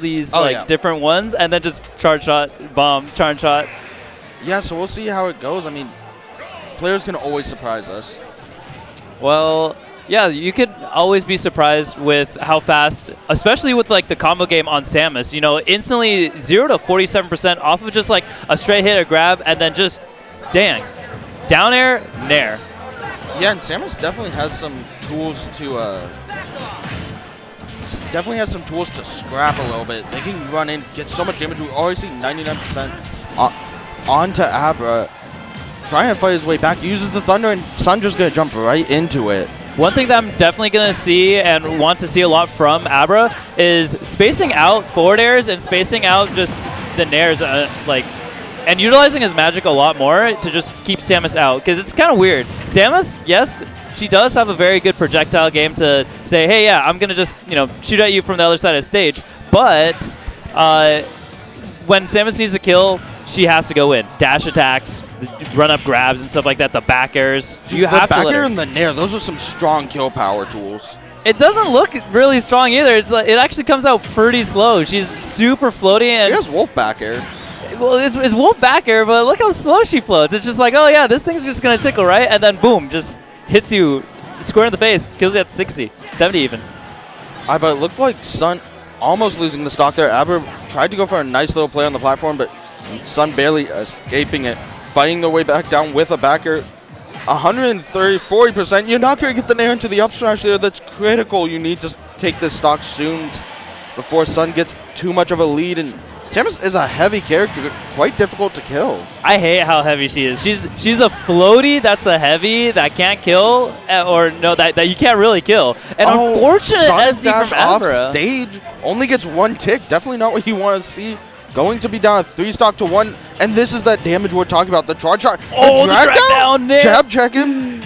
these different ones, and then just charge shot, bomb, charge shot. Yeah, so we'll see how it goes. I mean, players can always surprise us. Well, yeah, you could always be surprised with how fast, especially with like the combo game on Samus. You know, instantly 0 to 47% off of just like a straight hit or grab, and then just dang, down air, nair. Yeah, and Samus definitely has some tools to scrap a little bit. They can run in, get so much damage. We already see 99% onto Abra. Trying to fight his way back, uses the Thunder, and Sun just gonna jump right into it. One thing that I'm definitely going to see and want to see a lot from Abra is spacing out forward airs and spacing out just the nairs, and utilizing his magic a lot more to just keep Samus out, because it's kind of weird. Samus, yes, she does have a very good projectile game to say, hey, yeah, I'm going to just, shoot at you from the other side of the stage, but when Samus needs a kill, she has to go in. Dash attacks, run-up grabs, and stuff like that, the back airs. You have to let her. The back air and the nair, those are some strong kill power tools. It doesn't look really strong either. It's like, it actually comes out pretty slow. She's super floaty. And she has wolf back air. Well, it's wolf back air, but look how slow she floats. It's just like, oh yeah, this thing's just going to tickle, right? And then boom, just hits you square in the face. Kills you at 60, 70 even. But it looked like Sun almost losing the stock there. Abra tried to go for a nice little play on the platform, but Sun barely escaping it, fighting their way back down with a backer. 130, 40%. You're not going to get the nair into the up smash there. That's critical. You need to take this stock soon before Sun gets too much of a lead. And Samus is a heavy character, quite difficult to kill. I hate how heavy she is. She's a floaty that's a heavy that can't kill, or no, that you can't really kill. And unfortunate SD from Abra. Off stage only gets one tick. Definitely not what you want to see. Going to be down a 3-stock to 1, and this is that damage we're talking about. The charge shot. Oh, the drag down. Jab check him.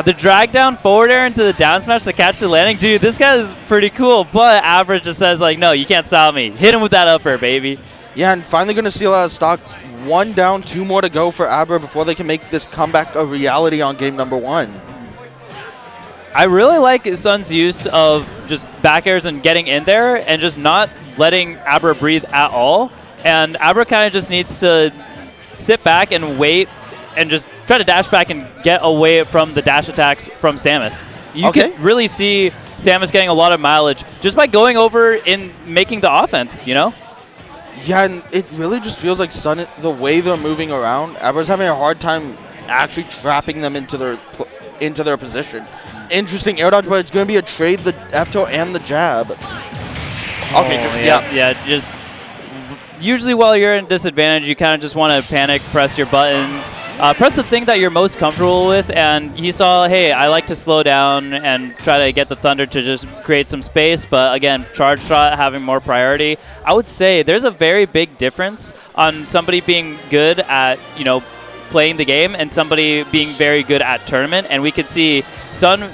The drag down forward air into the down smash to catch the landing. Dude, this guy is pretty cool, but Abra just says, like, no, you can't stop me. Hit him with that upper, baby. Yeah, and finally going to seal out of stock. 1 down, 2 more to go for Abra before they can make this comeback a reality on game number 1. I really like Sun's use of just back airs and getting in there and just not letting Abra breathe at all. And Abra kind of just needs to sit back and wait and just try to dash back and get away from the dash attacks from Samus. You can really see Samus getting a lot of mileage just by going over and making the offense, you know? Yeah, and it really just feels like Sun, the way they're moving around, Abra's having a hard time actually trapping them into their position. Interesting air dodge, but it's going to be a trade, the F tilt and the jab. Okay, just usually while you're in disadvantage, you kind of just want to panic, press your buttons, press the thing that you're most comfortable with, and he saw, hey, I like to slow down and try to get the Thunder to just create some space, but again, charge shot having more priority. I would say there's a very big difference on somebody being good at, playing the game and somebody being very good at tournament, and we could see Sun,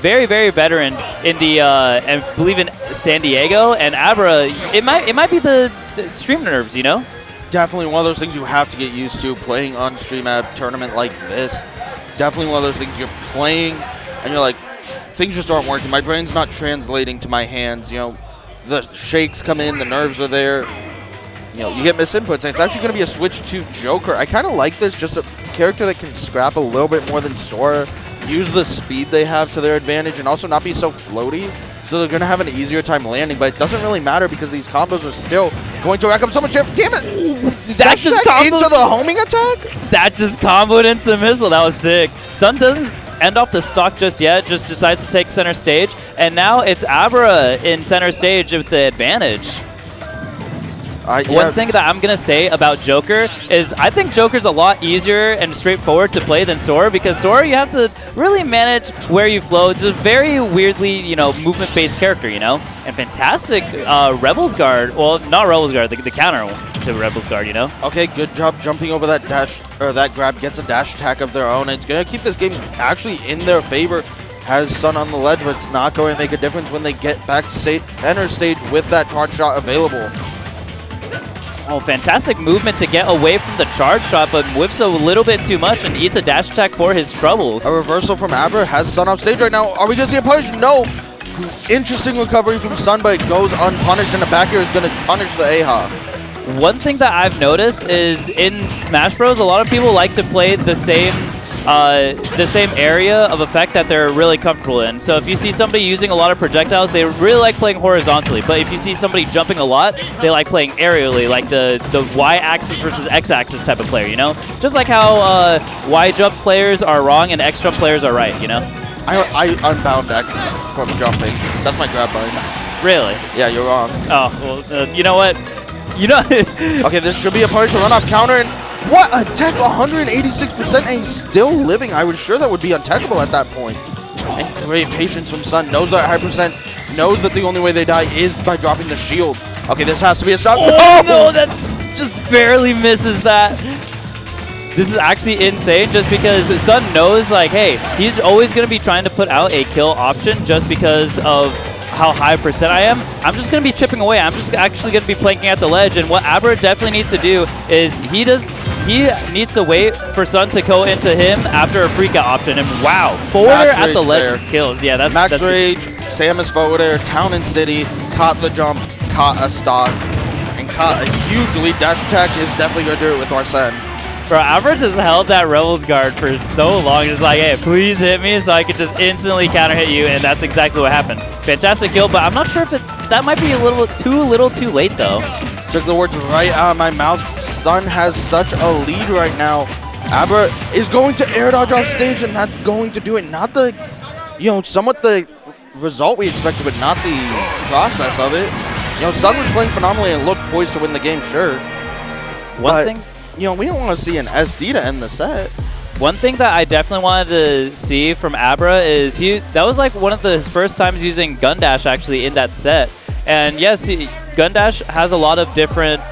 very, very veteran in the, and believe in San Diego, and Abra, it might be the stream nerves, Definitely one of those things you have to get used to, playing on stream at a tournament like this. Definitely one of those things you're playing, and you're like, things just aren't working. My brain's not translating to my hands, the shakes come in, the nerves are there. You get misinputs, and it's actually going to be a switch to Joker. I kind of like this, just a character that can scrap a little bit more than Sora, use the speed they have to their advantage, and also not be so floaty, so they're going to have an easier time landing, but it doesn't really matter because these combos are still going to rack up so much damage. Damn it! That just comboed into the homing attack? That just comboed into missile. That was sick. Sun doesn't end off the stock just yet, just decides to take center stage, and now it's Abra in center stage with the advantage. One thing that I'm going to say about Joker is I think Joker's a lot easier and straightforward to play than Sora, because Sora, you have to really manage where you flow. It's a very weirdly, movement-based character, And fantastic Rebel's Guard. Well, not Rebel's Guard, the counter to Rebel's Guard, Okay, good job jumping over that dash, or that grab, gets a dash attack of their own. It's going to keep this game actually in their favor. Has Sun on the ledge, but it's not going to make a difference when they get back to center stage with that charge shot available. Oh, fantastic movement to get away from the charge shot, but whiffs a little bit too much and eats a dash attack for his troubles. A reversal from Abra has Sun off stage right now. Are we going to see a punish? No. Interesting recovery from Sun, but it goes unpunished, and the back air is going to punish the AHA. One thing that I've noticed is in Smash Bros, a lot of people like to play the same area of effect that they're really comfortable in. So if you see somebody using a lot of projectiles, they really like playing horizontally. But if you see somebody jumping a lot, they like playing aerially, like the Y-axis versus X-axis type of player, you know? Just like how Y-jump players are wrong and X-jump players are right, you know? I unbound X from jumping. That's my grab button. Really? Yeah, you're wrong. Oh, well, you know what? You know... Okay, this should be a partial runoff counter, and what? A tech 186% and he's still living. I was sure that would be untechable at that point. And great patience from Sun. Knows that high percent. Knows that the only way they die is by dropping the shield. Okay, this has to be a stop. Oh, no, that just barely misses that. This is actually insane just because Sun knows, like, hey, he's always going to be trying to put out a kill option just because of how high percent I am. I'm just going to be chipping away. I'm just actually going to be planking at the ledge. And what Abra definitely needs to do is he needs to wait for Sun to go into him after a freak out option. And wow, forward air at the ledge kills. Yeah, that's Rage, Samus forward air, Town and City, caught the jump, caught a stock, and caught a huge lead dash attack. Is definitely going to do it with Arsene. Bro, Abra just held that Rebels guard for so long. Just like, hey, please hit me so I could just instantly counter hit you, and that's exactly what happened. Fantastic kill, but I'm not sure if that might be a little too late, though. Took the words right out of my mouth. Sun has such a lead right now. Abra is going to air dodge off stage, and that's going to do it. Not the, somewhat the result we expected, but not the process of it. Sun was playing phenomenally and looked poised to win the game, sure. One thing... we don't want to see an SD to end the set. One thing that I definitely wanted to see from Abra is that was like one of his first times using Gun Dash actually in that set. And yes, Gun Dash has a lot of different